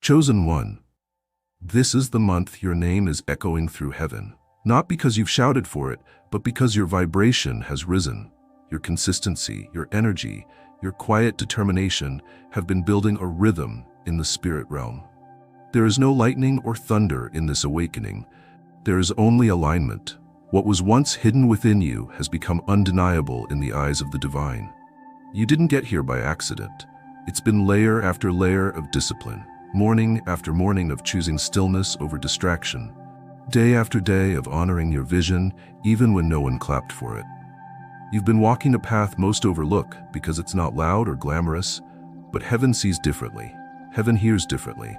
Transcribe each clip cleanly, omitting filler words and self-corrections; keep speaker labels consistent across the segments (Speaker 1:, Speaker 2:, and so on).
Speaker 1: Chosen one. This is the month your name is echoing through heaven. Not because you've shouted for it, but because your vibration has risen. Your consistency, your energy, your quiet determination have been building a rhythm in the spirit realm. There is no lightning or thunder in this awakening. There is only alignment. What was once hidden within you has become undeniable in the eyes of the divine. You didn't get here by accident. It's been layer after layer of discipline, morning after morning of choosing stillness over distraction, day after day of honoring your vision even when no one clapped for it. You've been walking a path most overlook because it's not loud or glamorous, but heaven sees differently. Heaven hears differently.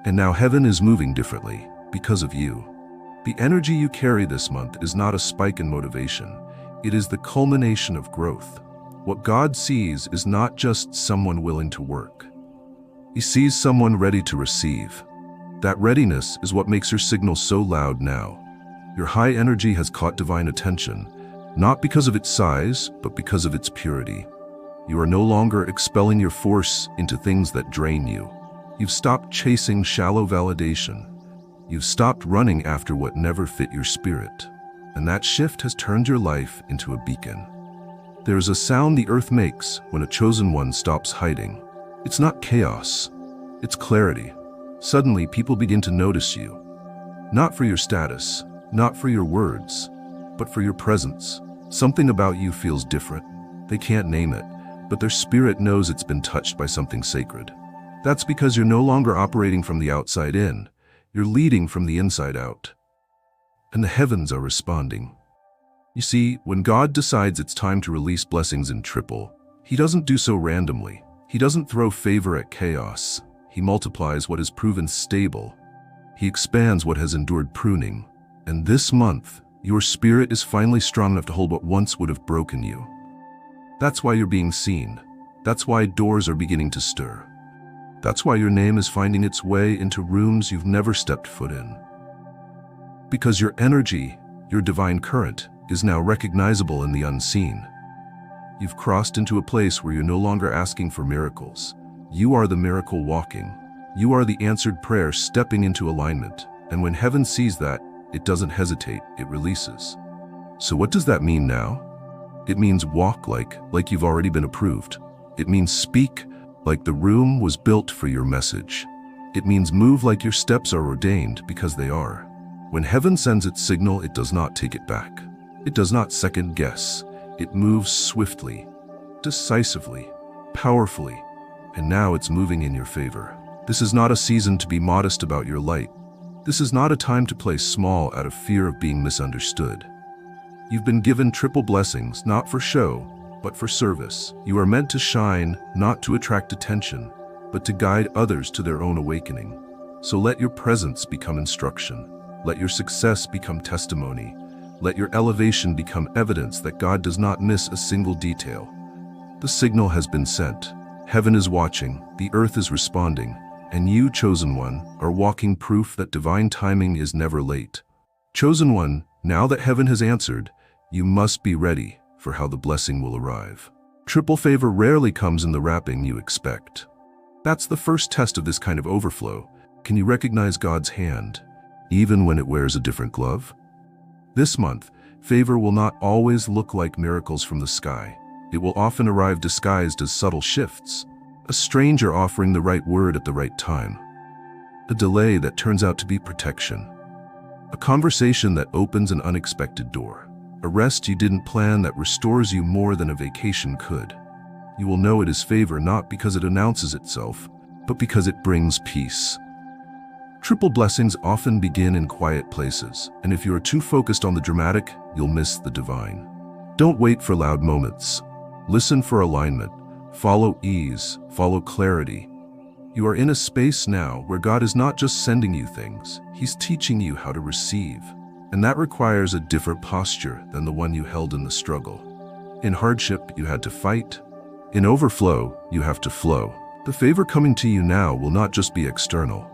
Speaker 1: And now heaven is moving differently because of you. The energy you carry this month is not a spike in motivation. It is the culmination of growth. What God sees is not just someone willing to work. He sees someone ready to receive. That readiness is what makes your signal so loud now. Your high energy has caught divine attention, not because of its size, but because of its purity. You are no longer expelling your force into things that drain you. You've stopped chasing shallow validation. You've stopped running after what never fit your spirit. And that shift has turned your life into a beacon. There is a sound the earth makes when a chosen one stops hiding. It's not chaos, it's clarity. Suddenly, people begin to notice you. Not for your status, not for your words, but for your presence. Something about you feels different. They can't name it, but their spirit knows it's been touched by something sacred. That's because you're no longer operating from the outside in. You're leading from the inside out. And the heavens are responding. You see, when God decides it's time to release blessings in triple, He doesn't do so randomly. He doesn't throw favor at chaos. He multiplies what is proven stable. He expands what has endured pruning. And this month, your spirit is finally strong enough to hold what once would have broken you. That's why you're being seen. That's why doors are beginning to stir. That's why your name is finding its way into rooms you've never stepped foot in. Because your energy, your divine current, is now recognizable in the unseen. You've crossed into a place where you're no longer asking for miracles. You are the miracle walking. You are the answered prayer stepping into alignment. And when heaven sees that, it doesn't hesitate, it releases. So what does that mean now? It means walk like you've already been approved. It means speak like the room was built for your message. It means move like your steps are ordained because they are. When heaven sends its signal, it does not take it back. It does not second guess. It moves swiftly, decisively, powerfully, and now it's moving in your favor. This is not a season to be modest about your light. This is not a time to play small out of fear of being misunderstood. You've been given triple blessings, not for show, but for service. You are meant to shine, not to attract attention, but to guide others to their own awakening. So let your presence become instruction. Let your success become testimony. Let your elevation become evidence that God does not miss a single detail. The signal has been sent. Heaven is watching, the earth is responding, and you, chosen one, are walking proof that divine timing is never late. Chosen one, now that heaven has answered, you must be ready for how the blessing will arrive. Triple favor rarely comes in the wrapping you expect. That's the first test of this kind of overflow. Can you recognize God's hand, even when it wears a different glove? This month, favor will not always look like miracles from the sky. It will often arrive disguised as subtle shifts. A stranger offering the right word at the right time. A delay that turns out to be protection. A conversation that opens an unexpected door. A rest you didn't plan that restores you more than a vacation could. You will know it is favor not because it announces itself, but because it brings peace. Triple blessings often begin in quiet places, and if you are too focused on the dramatic, you'll miss the divine. Don't wait for loud moments. Listen for alignment. Follow ease, follow clarity. You are in a space now where God is not just sending you things, He's teaching you how to receive. And that requires a different posture than the one you held in the struggle. In hardship, you had to fight. In overflow, you have to flow. The favor coming to you now will not just be external.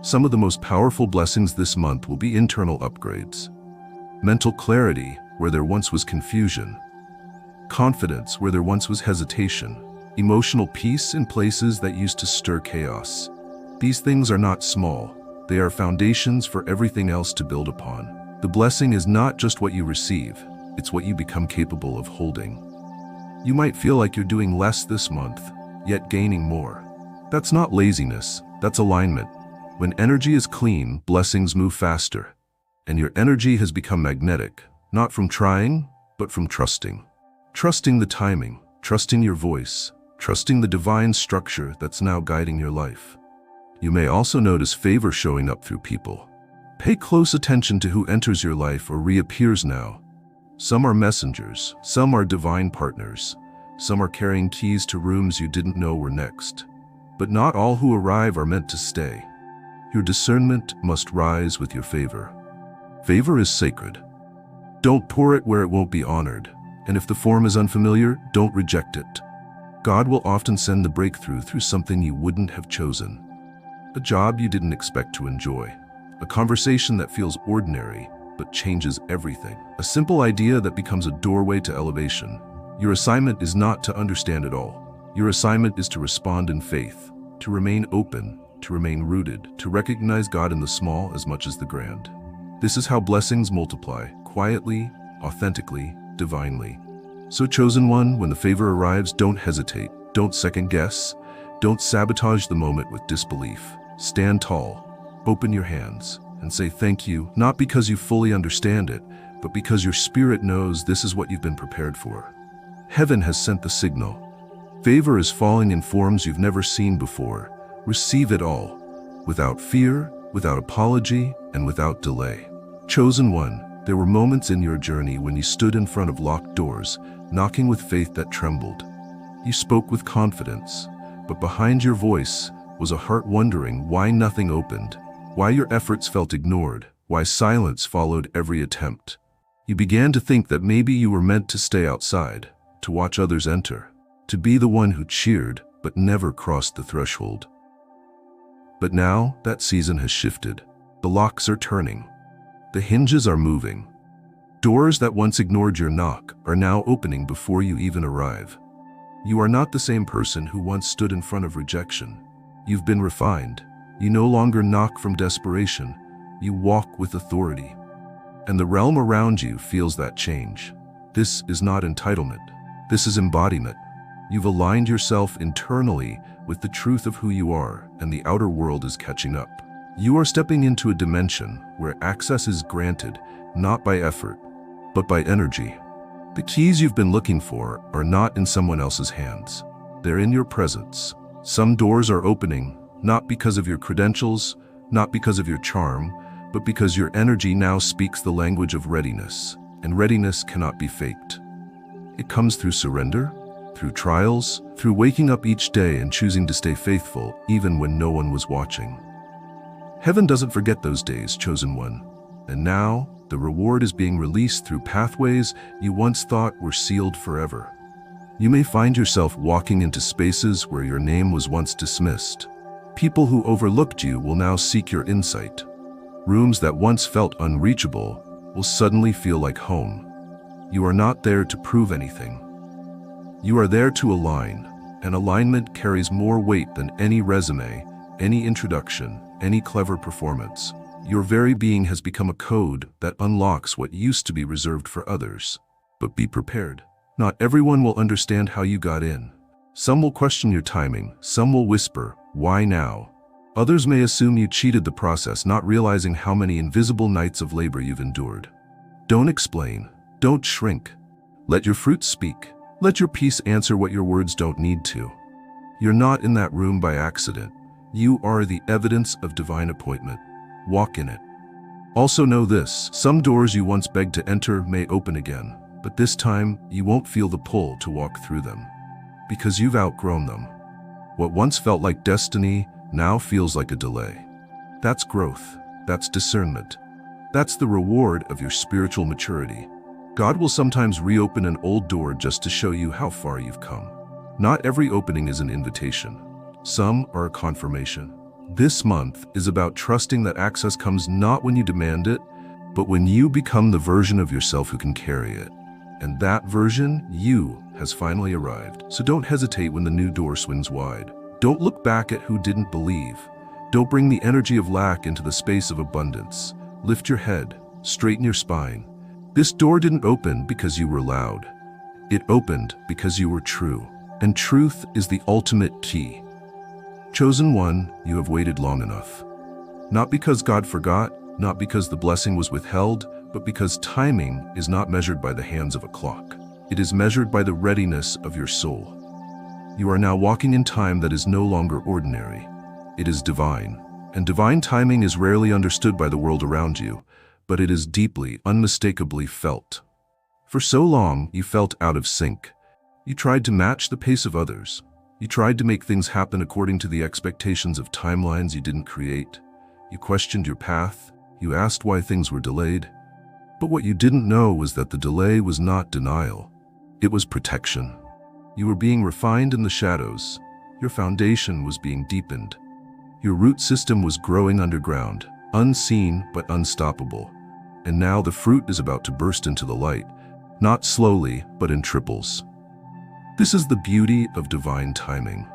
Speaker 1: Some of the most powerful blessings this month will be internal upgrades. Mental clarity where there once was confusion. Confidence where there once was hesitation. Emotional peace in places that used to stir chaos. These things are not small. They are foundations for everything else to build upon. The blessing is not just what you receive, it's what you become capable of holding. You might feel like you're doing less this month, yet gaining more. That's not laziness, that's alignment. When energy is clean, blessings move faster. And your energy has become magnetic, not from trying, but from trusting. Trusting the timing, trusting your voice, trusting the divine structure that's now guiding your life. You may also notice favor showing up through people. Pay close attention to who enters your life or reappears now. Some are messengers, some are divine partners, some are carrying keys to rooms you didn't know were next. But not all who arrive are meant to stay. Your discernment must rise with your favor. Favor is sacred. Don't pour it where it won't be honored, and if the form is unfamiliar, don't reject it. God will often send the breakthrough through something you wouldn't have chosen. A job you didn't expect to enjoy. A conversation that feels ordinary, but changes everything. A simple idea that becomes a doorway to elevation. Your assignment is not to understand it all. Your assignment is to respond in faith, to remain open, to remain rooted, to recognize God in the small as much as the grand. This is how blessings multiply, quietly, authentically, divinely. So chosen one, when the favor arrives, don't hesitate, don't second guess, don't sabotage the moment with disbelief. Stand tall, open your hands, and say thank you, not because you fully understand it, but because your spirit knows this is what you've been prepared for. Heaven has sent the signal. Favor is falling in forms you've never seen before. Receive it all, without fear, without apology, and without delay. Chosen one, there were moments in your journey when you stood in front of locked doors, knocking with faith that trembled. You spoke with confidence, but behind your voice was a heart wondering why nothing opened, why your efforts felt ignored, why silence followed every attempt. You began to think that maybe you were meant to stay outside, to watch others enter, to be the one who cheered but never crossed the threshold. But now, that season has shifted. The locks are turning. The hinges are moving. Doors that once ignored your knock are now opening before you even arrive. You are not the same person who once stood in front of rejection. You've been refined. You no longer knock from desperation. You walk with authority. And the realm around you feels that change. This is not entitlement. This is embodiment. You've aligned yourself internally with the truth of who you are, and the outer world is catching up. You are stepping into a dimension where access is granted, not by effort, but by energy. The keys you've been looking for are not in someone else's hands. They're in your presence. Some doors are opening, not because of your credentials, not because of your charm, but because your energy now speaks the language of readiness, and readiness cannot be faked. It comes through surrender, through trials, through waking up each day and choosing to stay faithful even when no one was watching. Heaven doesn't forget those days, chosen one. And now, the reward is being released through pathways you once thought were sealed forever. You may find yourself walking into spaces where your name was once dismissed. People who overlooked you will now seek your insight. Rooms that once felt unreachable will suddenly feel like home. You are not there to prove anything. You are there to align, and alignment carries more weight than any resume, any introduction, any clever performance. Your very being has become a code that unlocks what used to be reserved for others. But be prepared. Not everyone will understand how you got in. Some will question your timing, some will whisper, "Why now?" Others may assume you cheated the process, not realizing how many invisible nights of labor you've endured. Don't explain. Don't shrink. Let your fruits speak. Let your peace answer what your words don't need to. You're not in that room by accident. You are the evidence of divine appointment. Walk in it. Also know this, some doors you once begged to enter may open again, but this time you won't feel the pull to walk through them, because you've outgrown them. What once felt like destiny now feels like a delay. That's growth. That's discernment. That's the reward of your spiritual maturity. God will sometimes reopen an old door just to show you how far you've come. Not every opening is an invitation. Some are a confirmation. This month is about trusting that access comes not when you demand it, but when you become the version of yourself who can carry it. And that version, you, has finally arrived. So don't hesitate when the new door swings wide. Don't look back at who didn't believe. Don't bring the energy of lack into the space of abundance. Lift your head, straighten your spine. This door didn't open because you were loud. It opened because you were true. And truth is the ultimate key. Chosen one, you have waited long enough. Not because God forgot, not because the blessing was withheld, but because timing is not measured by the hands of a clock. It is measured by the readiness of your soul. You are now walking in time that is no longer ordinary. It is divine. And divine timing is rarely understood by the world around you, but it is deeply, unmistakably felt. For so long, you felt out of sync. You tried to match the pace of others. You tried to make things happen according to the expectations of timelines you didn't create. You questioned your path. You asked why things were delayed. But what you didn't know was that the delay was not denial. It was protection. You were being refined in the shadows. Your foundation was being deepened. Your root system was growing underground, unseen but unstoppable. And now the fruit is about to burst into the light, not slowly, but in triples. This is the beauty of divine timing.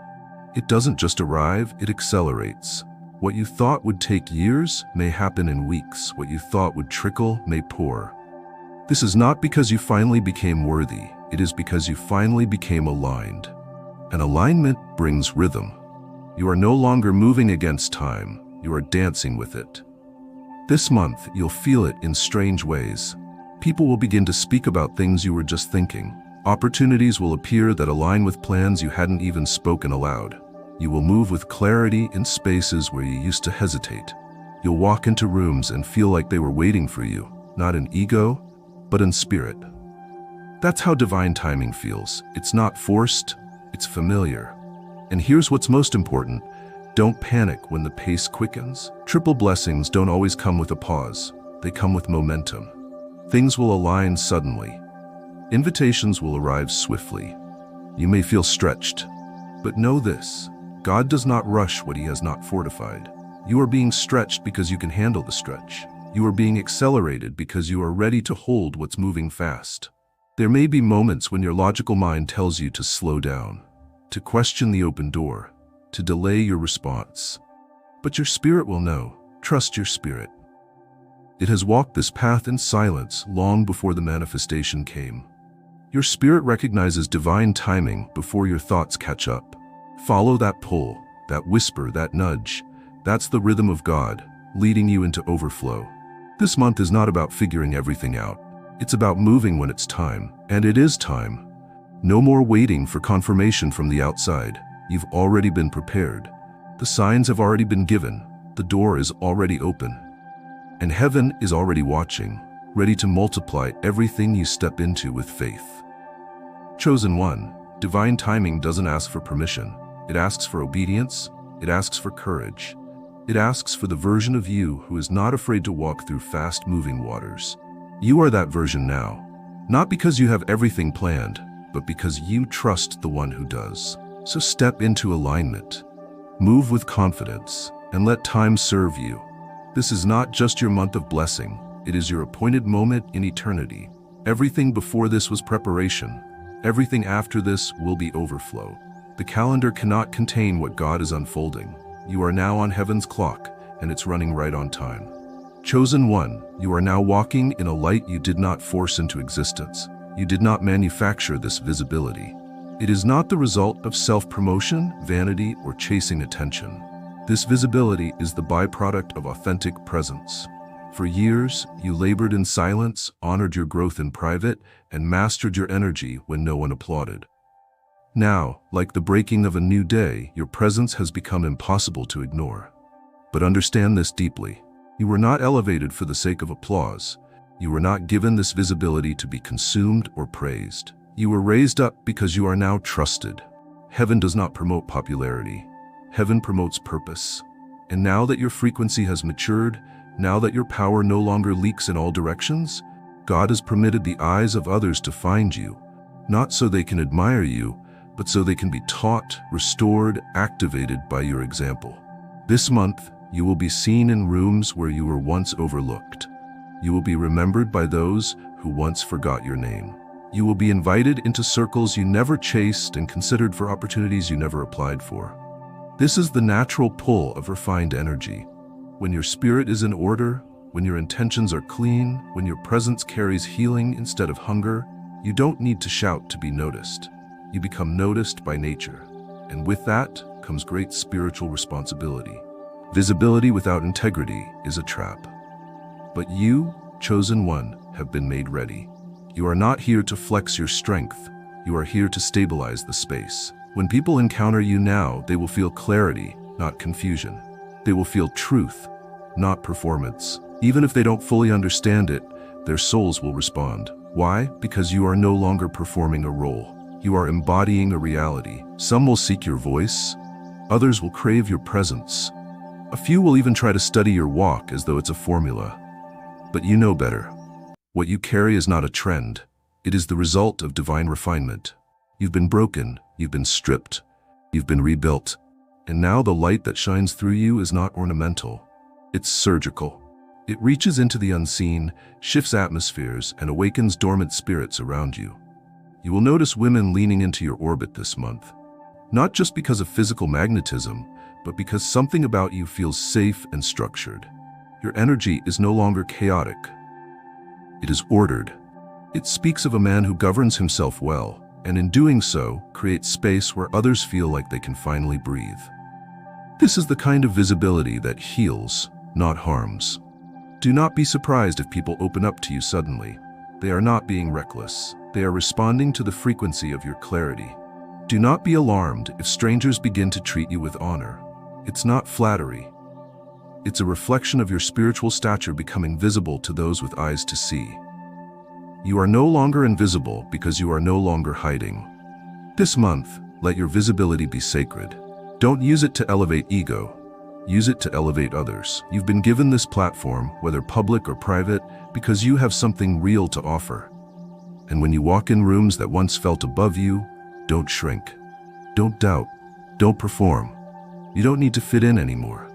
Speaker 1: It doesn't just arrive, it accelerates. What you thought would take years may happen in weeks. What you thought would trickle may pour. This is not because you finally became worthy. It is because you finally became aligned. And alignment brings rhythm. You are no longer moving against time. You are dancing with it. This month, you'll feel it in strange ways. People will begin to speak about things you were just thinking. Opportunities will appear that align with plans you hadn't even spoken aloud. You will move with clarity in spaces where you used to hesitate. You'll walk into rooms and feel like they were waiting for you, not in ego, but in spirit. That's how divine timing feels. It's not forced, it's familiar. And here's what's most important. Don't panic when the pace quickens. Triple blessings don't always come with a pause. They come with momentum. Things will align suddenly. Invitations will arrive swiftly. You may feel stretched, but know this. God does not rush what he has not fortified. You are being stretched because you can handle the stretch. You are being accelerated because you are ready to hold what's moving fast. There may be moments when your logical mind tells you to slow down, to question the open door, to delay your response. But your spirit will know. Trust your spirit. It has walked this path in silence long before the manifestation came. Your spirit recognizes divine timing before your thoughts catch up. Follow that pull, that whisper, that nudge. That's the rhythm of God, leading you into overflow. This month is not about figuring everything out. It's about moving when it's time, and it is time. No more waiting for confirmation from the outside. You've already been prepared. The signs have already been given. The door is already open. And heaven is already watching, ready to multiply everything you step into with faith. Chosen one, divine timing doesn't ask for permission. It asks for obedience. It asks for courage. It asks for the version of you who is not afraid to walk through fast-moving waters. You are that version now, not because you have everything planned, but because you trust the one who does. So step into alignment. Move with confidence, and let time serve you. This is not just your month of blessing. It is your appointed moment in eternity. Everything before this was preparation. Everything after this will be overflow. The calendar cannot contain what God is unfolding. You are now on heaven's clock, and it's running right on time. Chosen one, you are now walking in a light you did not force into existence. You did not manufacture this visibility. It is not the result of self-promotion, vanity, or chasing attention. This visibility is the byproduct of authentic presence. For years, you labored in silence, honored your growth in private, and mastered your energy when no one applauded. Now, like the breaking of a new day, your presence has become impossible to ignore. But understand this deeply. You were not elevated for the sake of applause. You were not given this visibility to be consumed or praised. You were raised up because you are now trusted. Heaven does not promote popularity. Heaven promotes purpose. And now that your frequency has matured, now that your power no longer leaks in all directions, God has permitted the eyes of others to find you, not so they can admire you, but so they can be taught, restored, activated by your example. This month, you will be seen in rooms where you were once overlooked. You will be remembered by those who once forgot your name. You will be invited into circles you never chased and considered for opportunities you never applied for. This is the natural pull of refined energy. When your spirit is in order, when your intentions are clean, when your presence carries healing instead of hunger, you don't need to shout to be noticed. You become noticed by nature. And with that comes great spiritual responsibility. Visibility without integrity is a trap. But you, chosen one, have been made ready. You are not here to flex your strength. You are here to stabilize the space. When people encounter you now, they will feel clarity, not confusion. They will feel truth, not performance. Even if they don't fully understand it, their souls will respond. Why? Because you are no longer performing a role. You are embodying a reality. Some will seek your voice. Others will crave your presence. A few will even try to study your walk as though it's a formula. But you know better. What you carry is not a trend. It is the result of divine refinement. You've been broken, you've been stripped, you've been rebuilt. And now the light that shines through you is not ornamental. It's surgical. It reaches into the unseen, shifts atmospheres, and awakens dormant spirits around you. You will notice women leaning into your orbit this month. Not just because of physical magnetism, but because something about you feels safe and structured. Your energy is no longer chaotic. It is ordered. It speaks of a man who governs himself well, and in doing so, creates space where others feel like they can finally breathe. This is the kind of visibility that heals, not harms. Do not be surprised if people open up to you suddenly. They are not being reckless. They are responding to the frequency of your clarity. Do not be alarmed if strangers begin to treat you with honor. It's not flattery. It's a reflection of your spiritual stature becoming visible to those with eyes to see. You are no longer invisible because you are no longer hiding. This month, let your visibility be sacred. Don't use it to elevate ego. Use it to elevate others. You've been given this platform, whether public or private, because you have something real to offer. And when you walk in rooms that once felt above you, don't shrink. Don't doubt. Don't perform. You don't need to fit in anymore.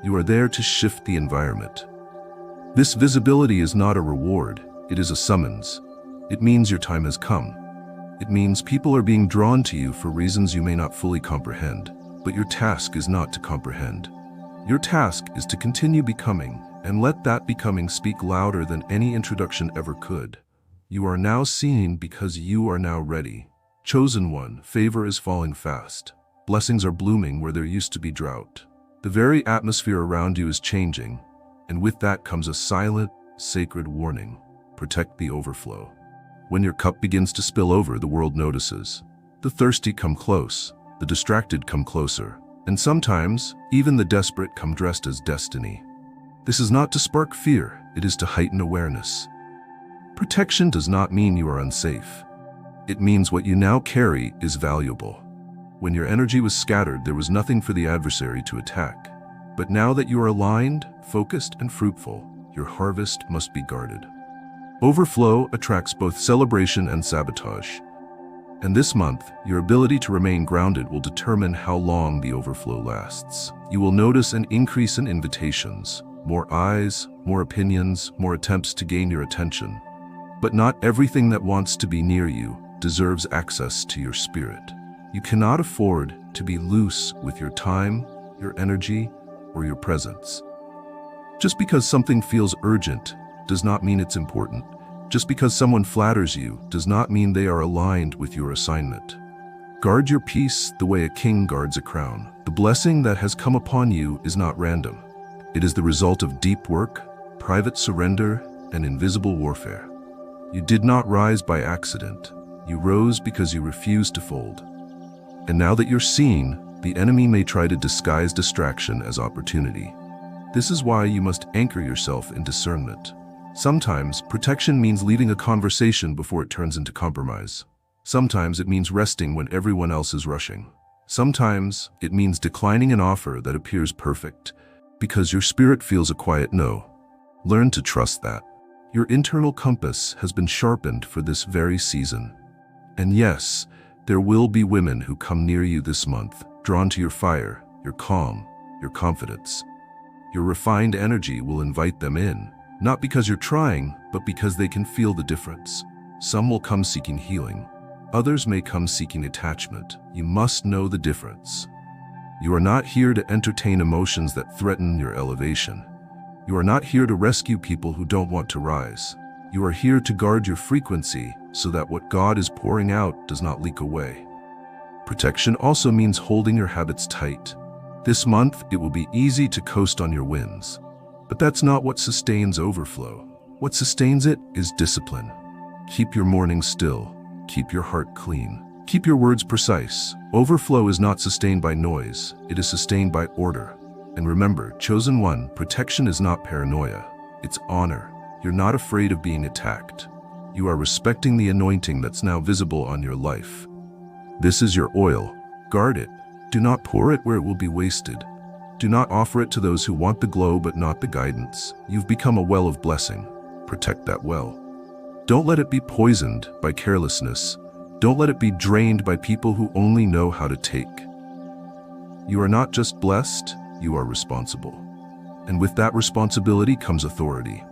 Speaker 1: You are there to shift the environment. This visibility is not a reward. It is a summons. It means your time has come. It means people are being drawn to you for reasons you may not fully comprehend. But your task is not to comprehend. Your task is to continue becoming, and let that becoming speak louder than any introduction ever could. You are now seen because you are now ready. Chosen one, favor is falling fast. Blessings are blooming where there used to be drought. The very atmosphere around you is changing, and with that comes a silent, sacred warning. Protect the overflow. When your cup begins to spill over, the world notices. The thirsty come close, the distracted come closer, and sometimes, even the desperate come dressed as destiny. This is not to spark fear, it is to heighten awareness. Protection does not mean you are unsafe. It means what you now carry is valuable. When your energy was scattered, there was nothing for the adversary to attack. But now that you are aligned, focused, and fruitful, your harvest must be guarded. Overflow attracts both celebration and sabotage. And this month, your ability to remain grounded will determine how long the overflow lasts. You will notice an increase in invitations, more eyes, more opinions, more attempts to gain your attention. But not everything that wants to be near you deserves access to your spirit. You cannot afford to be loose with your time, your energy, or your presence. Just because something feels urgent does not mean it's important. Just because someone flatters you does not mean they are aligned with your assignment. Guard your peace the way a king guards a crown. The blessing that has come upon you is not random. It is the result of deep work, private surrender, and invisible warfare. You did not rise by accident. You rose because you refused to fold. And now that you're seen, the enemy may try to disguise distraction as opportunity. This is why you must anchor yourself in discernment. Sometimes, protection means leaving a conversation before it turns into compromise. Sometimes it means resting when everyone else is rushing. Sometimes it means declining an offer that appears perfect because your spirit feels a quiet no. Learn to trust that. Your internal compass has been sharpened for this very season. And yes, there will be women who come near you this month, drawn to your fire, your calm, your confidence. Your refined energy will invite them in. Not because you're trying, but because they can feel the difference. Some will come seeking healing. Others may come seeking attachment. You must know the difference. You are not here to entertain emotions that threaten your elevation. You are not here to rescue people who don't want to rise. You are here to guard your frequency so that what God is pouring out does not leak away. Protection also means holding your habits tight. This month, it will be easy to coast on your wins. But that's not what sustains overflow. What sustains it is discipline. Keep your morning still. Keep your heart clean. Keep your words precise. Overflow is not sustained by noise. It is sustained by order. And remember, chosen one, protection is not paranoia. It's honor. You're not afraid of being attacked. You are respecting the anointing that's now visible on your life. This is your oil. Guard it. Do not pour it where it will be wasted. Do not offer it to those who want the glow but not the guidance. You've become a well of blessing. Protect that well. Don't let it be poisoned by carelessness. Don't let it be drained by people who only know how to take. You are not just blessed, you are responsible. And with that responsibility comes authority.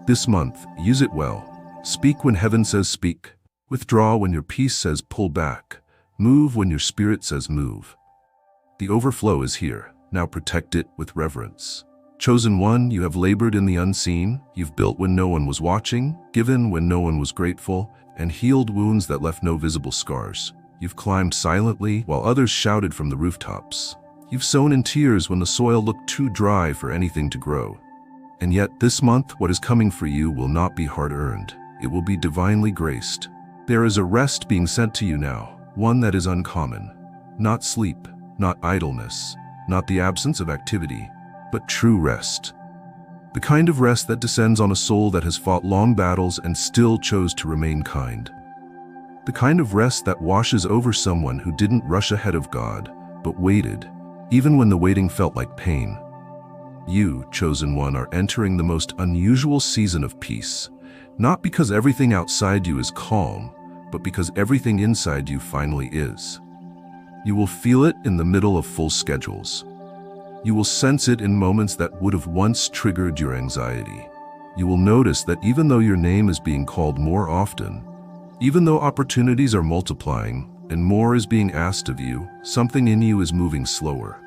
Speaker 1: This month, use it well. Speak when heaven says speak. Withdraw when your peace says pull back. Move when your spirit says move. The overflow is here. Now protect it with reverence. Chosen one, you have labored in the unseen. You've built when no one was watching, given when no one was grateful, and healed wounds that left no visible scars. You've climbed silently while others shouted from the rooftops. You've sown in tears when the soil looked too dry for anything to grow. And yet this month, what is coming for you will not be hard-earned. It will be divinely graced. There is a rest being sent to you now, one that is uncommon. Not sleep, not idleness, not the absence of activity, but true rest. The kind of rest that descends on a soul that has fought long battles and still chose to remain kind. The kind of rest that washes over someone who didn't rush ahead of God, but waited, even when the waiting felt like pain. You, chosen one, are entering the most unusual season of peace, not because everything outside you is calm, but because everything inside you finally is. You will feel it in the middle of full schedules. You will sense it in moments that would have once triggered your anxiety. You will notice that even though your name is being called more often, even though opportunities are multiplying and more is being asked of you, something in you is moving slower,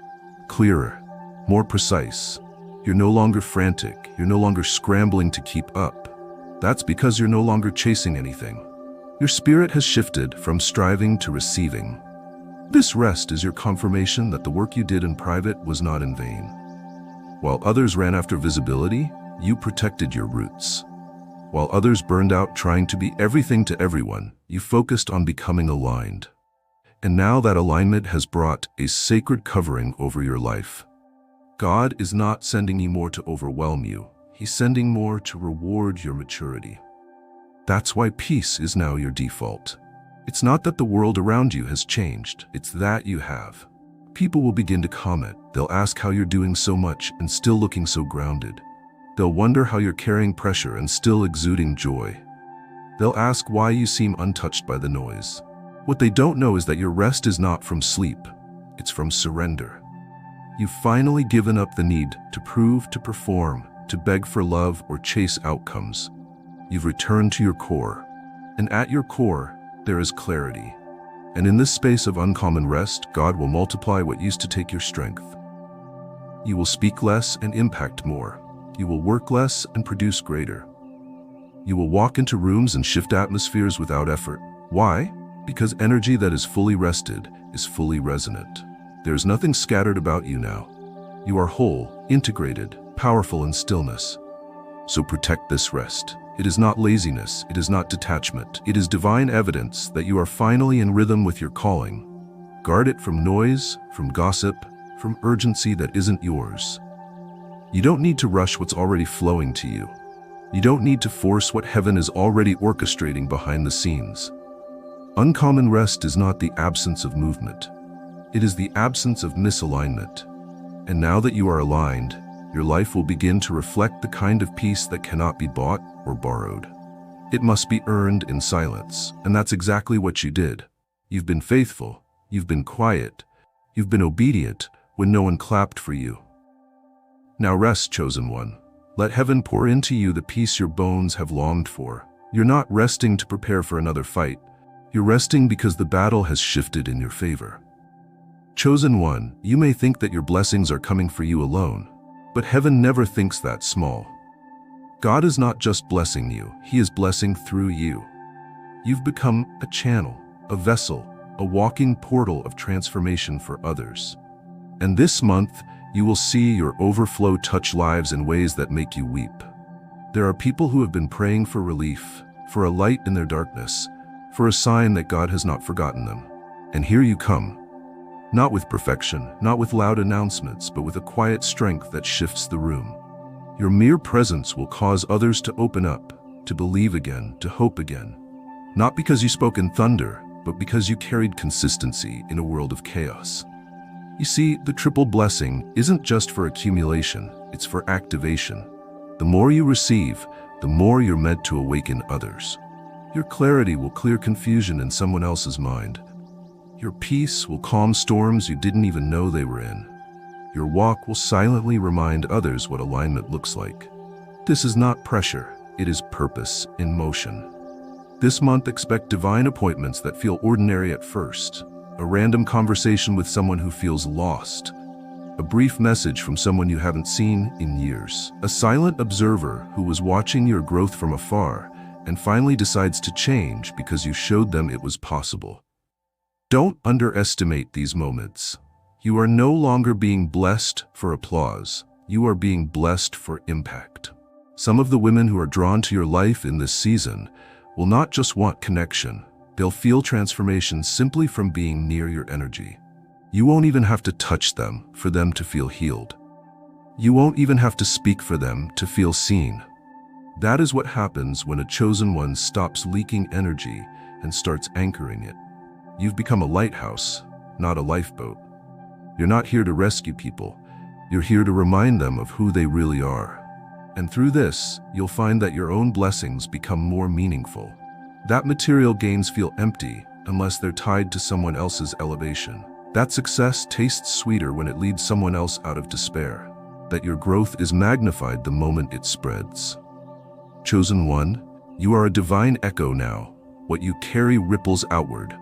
Speaker 1: clearer, more precise. You're no longer frantic. You're no longer scrambling to keep up. That's because you're no longer chasing anything. Your spirit has shifted from striving to receiving. This rest is your confirmation that the work you did in private was not in vain. While others ran after visibility, you protected your roots. While others burned out trying to be everything to everyone, you focused on becoming aligned. And now that alignment has brought a sacred covering over your life. God is not sending you more to overwhelm you. He's sending more to reward your maturity. That's why peace is now your default. It's not that the world around you has changed, it's that you have. People will begin to comment. They'll ask how you're doing so much and still looking so grounded. They'll wonder how you're carrying pressure and still exuding joy. They'll ask why you seem untouched by the noise. What they don't know is that your rest is not from sleep, it's from surrender. You've finally given up the need to prove, to perform, to beg for love or chase outcomes. You've returned to your core, and at your core, there is clarity. And in this space of uncommon rest, God will multiply what used to take your strength. You will speak less and impact more. You will work less and produce greater. You will walk into rooms and shift atmospheres without effort. Why? Because energy that is fully rested is fully resonant. There is nothing scattered about you now. You are whole, integrated, powerful in stillness. So protect this rest. It is not laziness, it is not detachment. It is divine evidence that you are finally in rhythm with your calling. Guard it from noise, from gossip, from urgency that isn't yours. You don't need to rush what's already flowing to you. You don't need to force what heaven is already orchestrating behind the scenes. Uncommon rest is not the absence of movement. It is the absence of misalignment. And now that you are aligned, your life will begin to reflect the kind of peace that cannot be bought or borrowed. It must be earned in silence, and that's exactly what you did. You've been faithful, you've been quiet, you've been obedient when no one clapped for you. Now rest, chosen one. Let heaven pour into you the peace your bones have longed for. You're not resting to prepare for another fight. You're resting because the battle has shifted in your favor. Chosen one, you may think that your blessings are coming for you alone, but heaven never thinks that small. God is not just blessing you, He is blessing through you. You've become a channel, a vessel, a walking portal of transformation for others. And this month, you will see your overflow touch lives in ways that make you weep. There are people who have been praying for relief, for a light in their darkness, for a sign that God has not forgotten them. And here you come. Not with perfection, not with loud announcements, but with a quiet strength that shifts the room. Your mere presence will cause others to open up, to believe again, to hope again. Not because you spoke in thunder, but because you carried consistency in a world of chaos. You see, the triple blessing isn't just for accumulation, it's for activation. The more you receive, the more you're meant to awaken others. Your clarity will clear confusion in someone else's mind. Your peace will calm storms you didn't even know they were in. Your walk will silently remind others what alignment looks like. This is not pressure, it is purpose in motion. This month, expect divine appointments that feel ordinary at first. A random conversation with someone who feels lost. A brief message from someone you haven't seen in years. A silent observer who was watching your growth from afar and finally decides to change because you showed them it was possible. Don't underestimate these moments. You are no longer being blessed for applause. You are being blessed for impact. Some of the women who are drawn to your life in this season will not just want connection. They'll feel transformation simply from being near your energy. You won't even have to touch them for them to feel healed. You won't even have to speak for them to feel seen. That is what happens when a chosen one stops leaking energy and starts anchoring it. You've become a lighthouse, not a lifeboat. You're not here to rescue people. You're here to remind them of who they really are. And through this, you'll find that your own blessings become more meaningful. That material gains feel empty unless they're tied to someone else's elevation. That success tastes sweeter when it leads someone else out of despair. That your growth is magnified the moment it spreads. Chosen one, you are a divine echo now. What you carry ripples outward.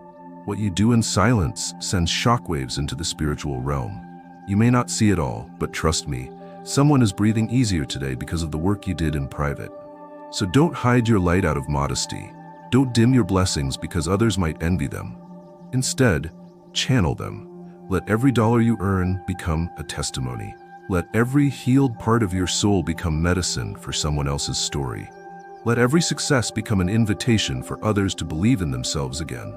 Speaker 1: What you do in silence sends shockwaves into the spiritual realm. You may not see it all, but trust me, someone is breathing easier today because of the work you did in private. So don't hide your light out of modesty. Don't dim your blessings because others might envy them. Instead, channel them. Let every dollar you earn become a testimony. Let every healed part of your soul become medicine for someone else's story. Let every success become an invitation for others to believe in themselves again.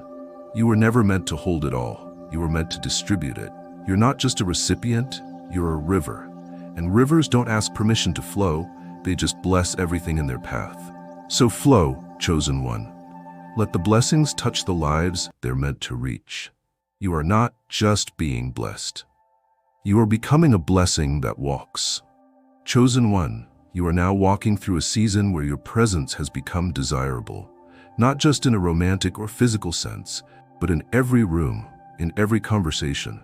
Speaker 1: You were never meant to hold it all. You were meant to distribute it. You're not just a recipient, you're a river. And rivers don't ask permission to flow, they just bless everything in their path. So flow, chosen one. Let the blessings touch the lives they're meant to reach. You are not just being blessed. You are becoming a blessing that walks. Chosen one, you are now walking through a season where your presence has become desirable, not just in a romantic or physical sense, but in every room, in every conversation.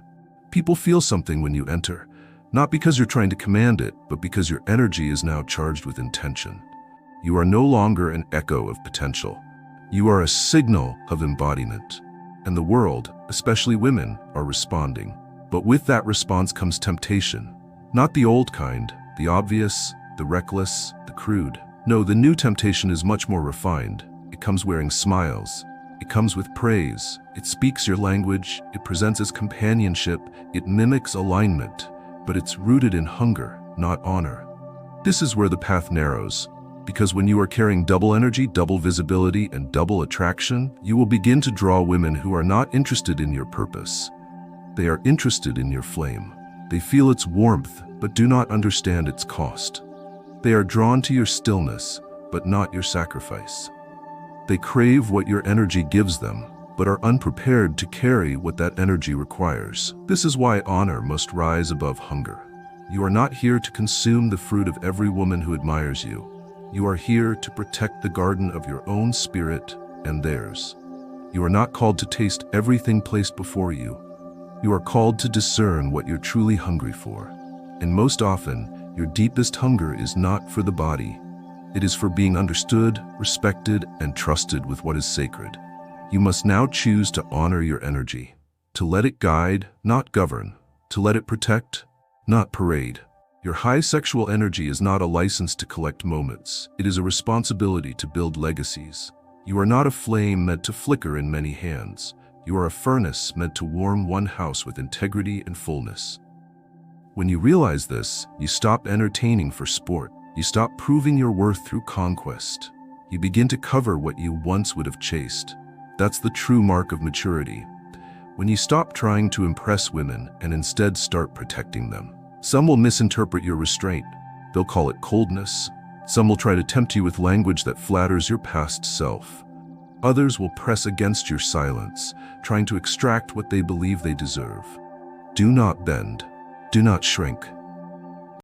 Speaker 1: People feel something when you enter, not because you're trying to command it, but because your energy is now charged with intention. You are no longer an echo of potential. You are a signal of embodiment. And the world, especially women, are responding. But with that response comes temptation. Not the old kind, the obvious, the reckless, the crude. No, the new temptation is much more refined. It comes wearing smiles. It comes with praise. It speaks your language. It presents as companionship. It mimics alignment. But it's rooted in hunger, not honor. This is where the path narrows. Because when you are carrying double energy, double visibility, and double attraction, you will begin to draw women who are not interested in your purpose. They are interested in your flame. They feel its warmth, but do not understand its cost. They are drawn to your stillness, but not your sacrifice. They crave what your energy gives them, but are unprepared to carry what that energy requires. This is why honor must rise above hunger. You are not here to consume the fruit of every woman who admires you. You are here to protect the garden of your own spirit and theirs. You are not called to taste everything placed before you. You are called to discern what you're truly hungry for. And most often, your deepest hunger is not for the body. It is for being understood, respected, and trusted with what is sacred. You must now choose to honor your energy. To let it guide, not govern. To let it protect, not parade. Your high sexual energy is not a license to collect moments. It is a responsibility to build legacies. You are not a flame meant to flicker in many hands. You are a furnace meant to warm one house with integrity and fullness. When you realize this, you stop entertaining for sport. You stop proving your worth through conquest. You begin to cover what you once would have chased. That's the true mark of maturity. When you stop trying to impress women and instead start protecting them. Some will misinterpret your restraint. They'll call it coldness. Some will try to tempt you with language that flatters your past self. Others will press against your silence, trying to extract what they believe they deserve. Do not bend. Do not shrink.